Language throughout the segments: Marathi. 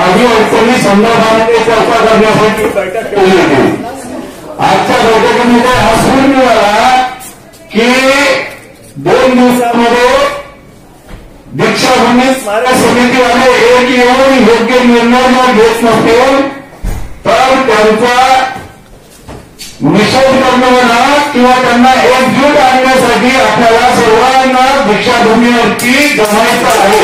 अभिअडचणी संदर्भामध्ये चर्चा करण्यासाठी बैठक ठेवली होती। आजच्या बैठकीमध्ये हा सूर मिळाला की 2 दिवसामध्ये दीक्षाभूमी स्मारक समितीवाले एक येऊन योग्य निर्णय जर घेत नसतील तर त्यांचा निषेध करणं म्हणा किंवा त्यांना एकजूट आणण्यासाठी आपल्याला सर्वांना दीक्षाभूमीवरती जमायचं आहे।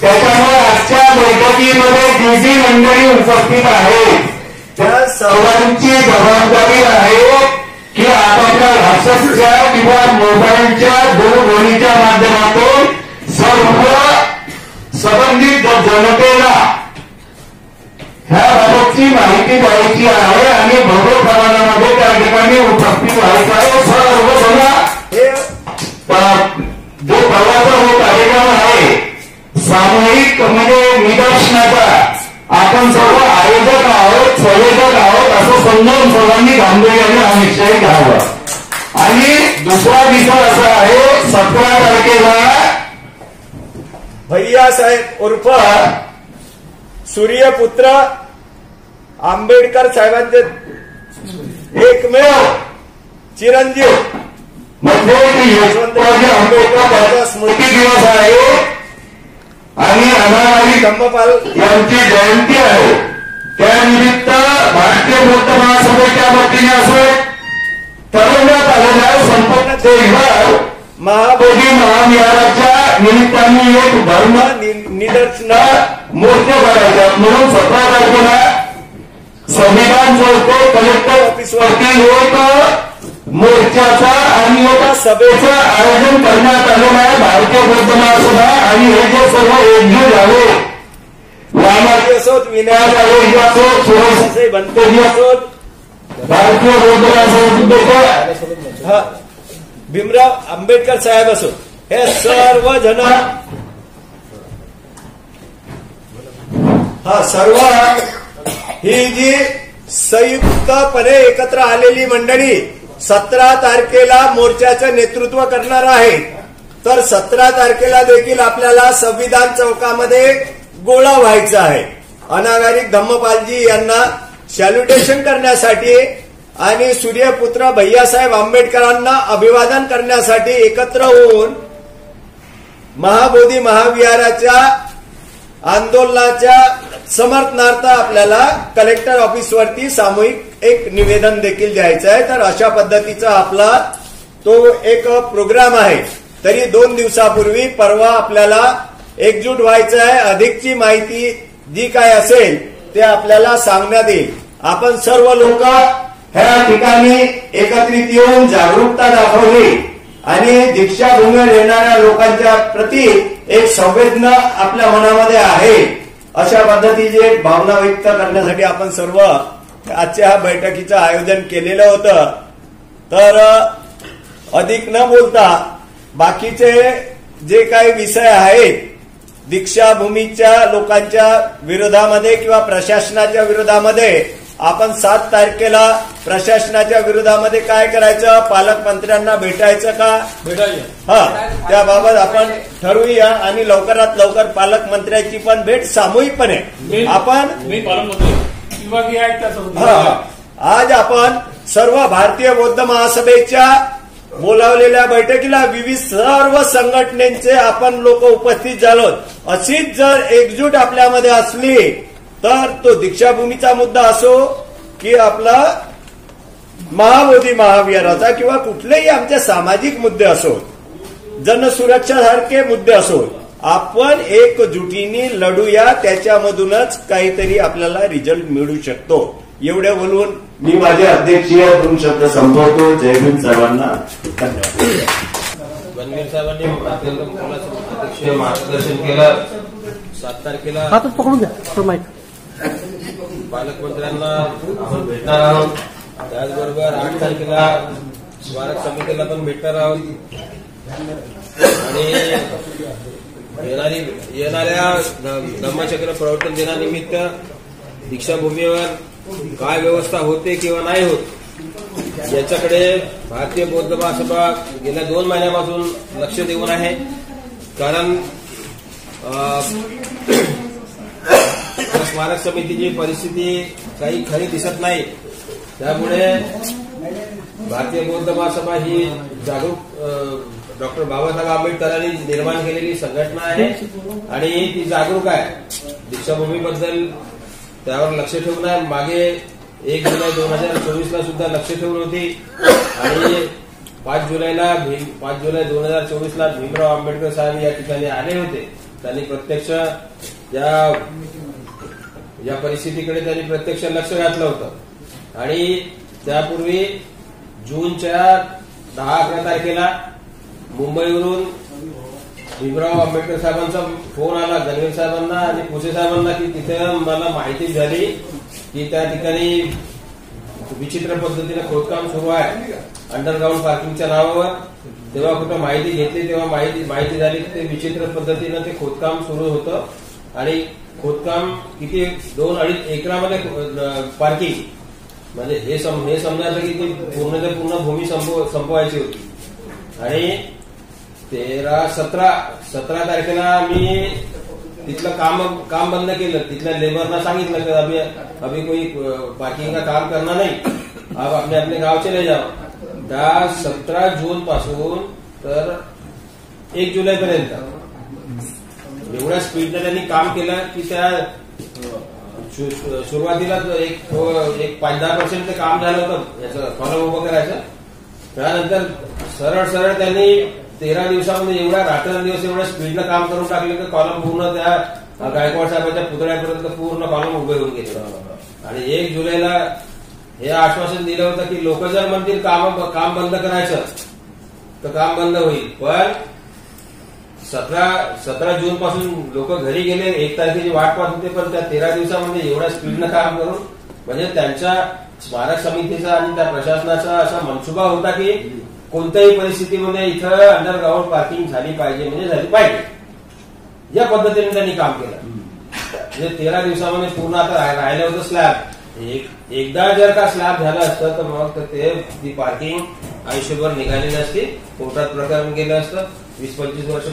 त्याच्यामुळे आजच्या बैठकीमध्ये जी जी मंडळी उपस्थित आहे त्या सर्वांची जबाबदारी आहे की आपापल्या भाषेच्या किंवा मोबाईलच्या दूरध्वनीच्या माध्यमातून सर्व संबंधित जनतेला ह्याबाबतची माहिती द्यायची आहे आणि भरपूर प्रमाणामध्ये त्या ठिकाणी उपस्थित व्हायचं आहे। सर्वजण हे जो परवाचा जो कार्यक्रम आहे सामूहिक म्हणजे निदर्शनाचा आपण सर्व आयोजक आहोत संयोजक आहोत असं समजून सर्वांनी गांभीर्याने हा निश्चय घ्यावा। आणि दुसरा विषय असा आहे 17 तारखेला भैयासाहेब उर्फ सूर्यपुत्र आंबेडकर साहेबांचे एकमेव चिरंजीव म्हणजे यशवंतराव आंबेडकर यांचा स्मृती दिवस आहे आणि अनावारी धम्मपाल यांची जयंती आहे। त्यानिमित्त भारतीय बौद्ध महासभेच्या वतीने असं ठरवण्यात आलेल्या संपूर्ण देशभर महाबोधी महाविहाराच्या निमित्ताने एक धर्म निदर्शन मोर्चा भरायचा म्हणून 17 तारखेला संविधान चौक कलेक्टर ऑफिसवरती एक मोर्चाचा आणि एका सभेचं आयोजन करण्यात आलेलं आहे। भारतीय बौद्ध महासभा आणि हे जे सर्व एकजूट झाले रामाजी असोत विनायक आरोग्य असोत सुरेश बनतेजी असोत भारतीय बौद्ध महासभेचे भीमराव आंबेडकर साहेब असो हे सर्व जण सर्व ही जी संयुक्तपणे एकत्र आलेली मंडळी 17 तारखेला मोर्चाचं नेतृत्व करणार आहे। तर 17 तारखेला देखील आपल्याला संविधान चौकामध्ये गोळा व्हायचा आहे। अनागारिक धम्मपालजी यांना सॅल्युटेशन करण्यासाठी आणि सूर्यपुत्र भैयासाहेब आंबेडकरांना अभिवादन करण्यासाठी एकत्र होऊन महाबोधी महाविहाराच्या आंदोलनाच्या समर्थनार्थ आपल्याला कलेक्टर ऑफिसवरती सामूहिक एक निवेदन देखील द्यायचं आहे। तर अशा पद्धतीचा आपला तो एक प्रोग्राम आहे। तरी 2 दिवसापूर्वी परवा आपल्याला एकजूट व्हायचं आहे। अधिकची माहिती जी काय असेल ते आपल्याला सांगण्यात येईल। आपण सर्व लोक ह्या ठिकाणी एकत्रित येऊन जागरूकता दाखवली आणि दीक्षाभूमीवर येणाऱ्या लोकांच्या प्रती एक संवेदना आपल्या मनामध्ये आहे अशा पद्धतीची एक भावना व्यक्त करण्यासाठी आपण सर्व आजच्या ह्या बैठकीचं आयोजन केलेलं होतं। तर अधिक न बोलता बाकीचे जे काही विषय आहेत दीक्षाभूमीच्या लोकांच्या विरोधामध्ये किंवा प्रशासनाच्या विरोधामध्ये आपण 7 तारखेला प्रशासनाच्या विरोधामध्ये काय करायचं पालकमंत्र्यांना भेटायचं का त्याबाबत आपण ठरवूया आणि लवकरात लवकर पालकमंत्र्यांची पण भेट सामूहिकपणे आपण आज आपण सर्व भारतीय बौद्ध महासभेच्या बोलावलेल्या बैठकीला विविध सर्व संघटनेचे आपण लोक उपस्थित झालो। अशीच जर एकजूट आपल्यामध्ये असली तर तो दीक्षाभूमीचा मुद्दा असो की आपला महाबोधी महाविहाराचा किंवा कुठलेही आमचे सामाजिक मुद्दे असो जनसुरक्षा सारखे मुद्दे असो आपण एकजुटीने लढूया। त्याच्यामधूनच काहीतरी आपल्याला रिझल्ट मिळू शकतो। एवढे बोलून मी माझे अध्यक्षीय 2 शब्द संपवतो। जय भीम सर्वांना धन्यवाद। बनवीर साहेबांनी अध्यक्षीय मार्गदर्शन केलं। 7 तारखेला हातात पकडून घ्या माईक पालकमंत्र्यांना आपण भेटणार आहोत। त्याचबरोबर 8 तारखेला स्मारक समितीला पण भेटणार आहोत आणि येणाऱ्या धम्मचक्र प्रवर्तन दिनानिमित्त दीक्षाभूमीवर काय व्यवस्था होते किंवा नाही होत याच्याकडे भारतीय बौद्ध महासभा गेल्या 2 महिन्यापासून लक्ष देऊन आहे। कारण स्मारक समितीची परिस्थिती काही खरी दिसत नाही. त्यामुळे भारतीय बौद्ध महासभा ही जागरूक डॉक्टर बाबासाहेब आंबेडकरांनी निर्माण केलेली संघटना आहे आणि ती जागरूक आहे. दीक्षाभूमीबद्दल त्यावर लक्ष ठेवून आहे. मागे 1 जुलै 2024 सुद्धा लक्ष ठेवून होती आणि 5 जुलै 2024 भीमराव आंबेडकर साहेब या ठिकाणी आले होते. त्यांनी प्रत्यक्ष या परिस्थितीकडे त्यांनी प्रत्यक्ष लक्ष घातलं होतं आणि त्यापूर्वी जूनच्या 10-11 तारखेला मुंबईवरून भीमराव आंबेडकर साहेबांचा फोन आला गणवेर साहेबांना आणि पुसे साहेबांना की तिथे मला माहिती झाली की त्या ठिकाणी विचित्र पद्धतीने खोदकाम सुरू आहे अंडरग्राऊंड पार्किंगच्या नावावर. तेव्हा कुठं माहिती घेतली तेव्हा माहिती झाली की ते विचित्र पद्धतीनं ते खोदकाम सुरू होतं आणि खोदकाम किती 2-2.5 एकरामध्ये पार्किंग म्हणजे हे समजायचं की ती पूर्ण भूमी संपवायची होती. आणि 17 तारखेला मी तिथलं काम बंद केलं. तिथल्या लेबरना सांगितलं की अभी कोई पार्किंग का काम करना नहीं, आप अपने गाव चले जाओ. त्या 17 जून पासून तर 1 जुलैपर्यंत एवढ्या स्पीडने त्यांनी काम केलं की त्या सुरुवातीला एक 5-10% ते काम झालं होतं याचं कॉलम उभं करायचं. त्यानंतर सरळ त्यांनी 13 दिवसामध्ये एवढ्या रात्रंदिवस एवढ्या स्पीडनं काम करून टाकले की कॉलम पूर्ण त्या गायकवाड साहेबांच्या पुतळ्यापर्यंत पूर्ण कॉलम उभे होऊन गेले. आणि 1 जुलैला हे आश्वासन दिलं होतं की लोक जर म्हणतील काम बंद करायचं तर काम बंद होईल. पण 17 जून पासून लोक घरी गेले. 1 तारखेची वाट पाहत होते. पण त्या 13 दिवसामध्ये एवढ्या स्पीडनं काम करून म्हणजे त्यांच्या स्मारक समितीचा आणि त्या प्रशासनाचा असा मनसुबा होता की कोणत्याही परिस्थितीमध्ये इथं अंडरग्राऊंड पार्किंग झाली पाहिजे या पद्धतीने त्यांनी काम केलं. म्हणजे 13 दिवसामध्ये पूर्ण आता राहिलं होतं स्लॅब. एकदा जर का स्लॅब झालं असतं तर मग ती पार्किंग आयुष्यभर निघाली नसती. कोर्टात प्रकरण गेलं असतं. 20-25 वर्ष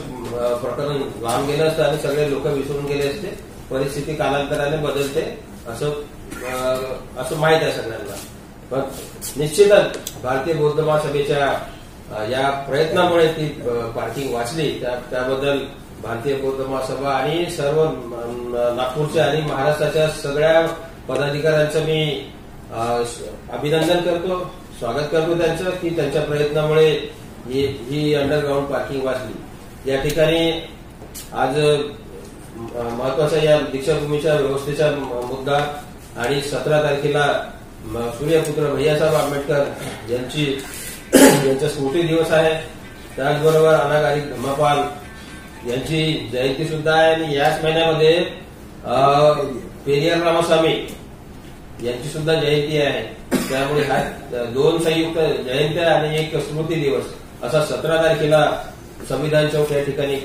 प्रकरण लांब गेलं असतं आणि सगळे लोक विसरून गेले असते. परिस्थिती कालांतराने बदलते असं माहित आहे सगळ्यांना. पण निश्चितच भारतीय बौद्ध महासभेच्या या प्रयत्नामुळे ती पार्किंग वाचली. त्याबद्दल भारतीय बौद्ध महासभा आणि सर्व नागपूरच्या आणि महाराष्ट्राच्या सगळ्या पदाधिकाऱ्यांचं मी अभिनंदन करतो, स्वागत करतो त्यांचं की त्यांच्या प्रयत्नामुळे ही अंडरग्राऊंड पार्किंग वाचली. या ठिकाणी आज महत्वाचा या दीक्षाभूमीच्या व्यवस्थेचा मुद्दा आणि 17 तारखेला सूर्यपुत्र भैयासाहेब आंबेडकर यांचा स्मृती दिवस आहे. त्याचबरोबर अनागारी धम्मपाल यांची जयंती सुद्धा आहे आणि याच महिन्यामध्ये पेरियार रामास्वामी यांची सुद्धा जयंती आहे. त्यामुळे हा 2 संयुक्त जयंत्या आणि एक स्मृती दिवस असा 17 तारखेला संविधान चौक या ठिकाणी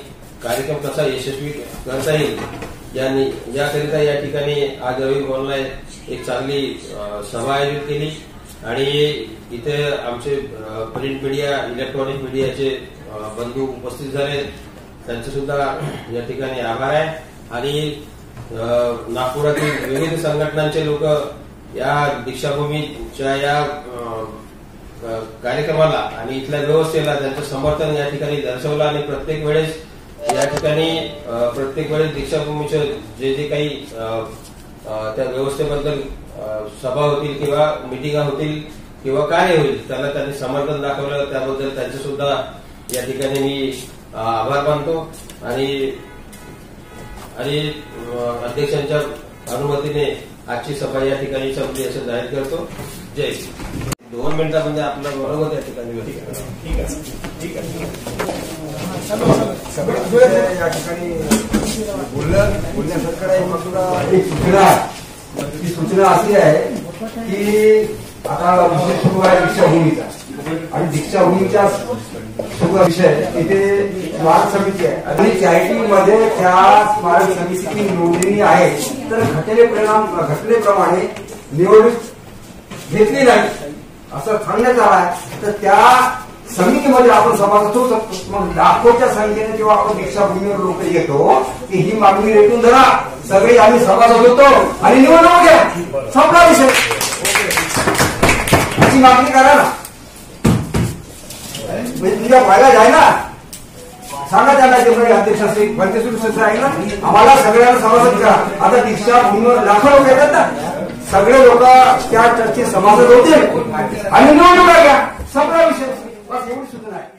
कार्यक्रम कसा यशस्वी करता येईल याकरिता या ठिकाणी आज रवी भवनला एक चांगली सभा आयोजित केली आणि इथे आमचे प्रिंट मीडिया इलेक्ट्रॉनिक मीडियाचे बंधू उपस्थित झाले. त्यांचे सुद्धा या ठिकाणी आभार आहे. आणि नागपुरातील विविध संघटनांचे लोक या दीक्षाभूमीच्या या कार्यक्रमाला आणि इथल्या व्यवस्थेला त्यांचं समर्थन या ठिकाणी दर्शवलं आणि प्रत्येक वेळेस दीक्षाभूमीचे जे काही त्या व्यवस्थेबद्दल सभा होतील किंवा मिटिंगा होतील किंवा कार्य होईल त्याला त्यांनी समर्थन दाखवलं. त्याबद्दल त्यांचे सुद्धा या ठिकाणी मी आभार मानतो आणि अध्यक्षांच्या अनुमतीने आजची सभा या ठिकाणी संपली असं जाहीर करतो. जय. 2 मिनिटांमध्ये आपलं बरोबर या ठिकाणी ठीक आहे. या ठिकाणी बोलण्यासारखं आहे. ती सूचना अशी आहे की आता विषय सुरू आहे दीक्षाभूमीचा आणि दीक्षाभूमीचा सगळा विषय इथे स्मारक समिती आहे आणि CIT मध्ये त्या स्मारक समितीची नोंदणी आहे. तर घटनेप्रमाणे निवडणूक घेतली नाही असं सांगण्यात आलं आहे. तर त्या समितीमध्ये आपण सभासद होऊ शकतो. मग लाखोच्या संख्येने जेव्हा आपण दीक्षाभूमीवर लोक येतो की ही मागणी रेटून धरा, सगळे आम्ही सभासद होतो आणि निवडणूक घ्या, संपला विषय. अशी मागणी करा ना, म्हणजे तुझ्या फायदा आहे ना. सांगा त्यांना जे अध्यक्ष असतील पंचसूत्र आहे ना, आम्हाला सगळ्यांना सभासद करा. आता दीक्षाभूमीवर लाखो लोक येतात ना, सगळे लोक त्या चर्चेत सभासद होतील आणि निवडणुका घ्या, संपला विषय. बस एवढी सूचना आहे.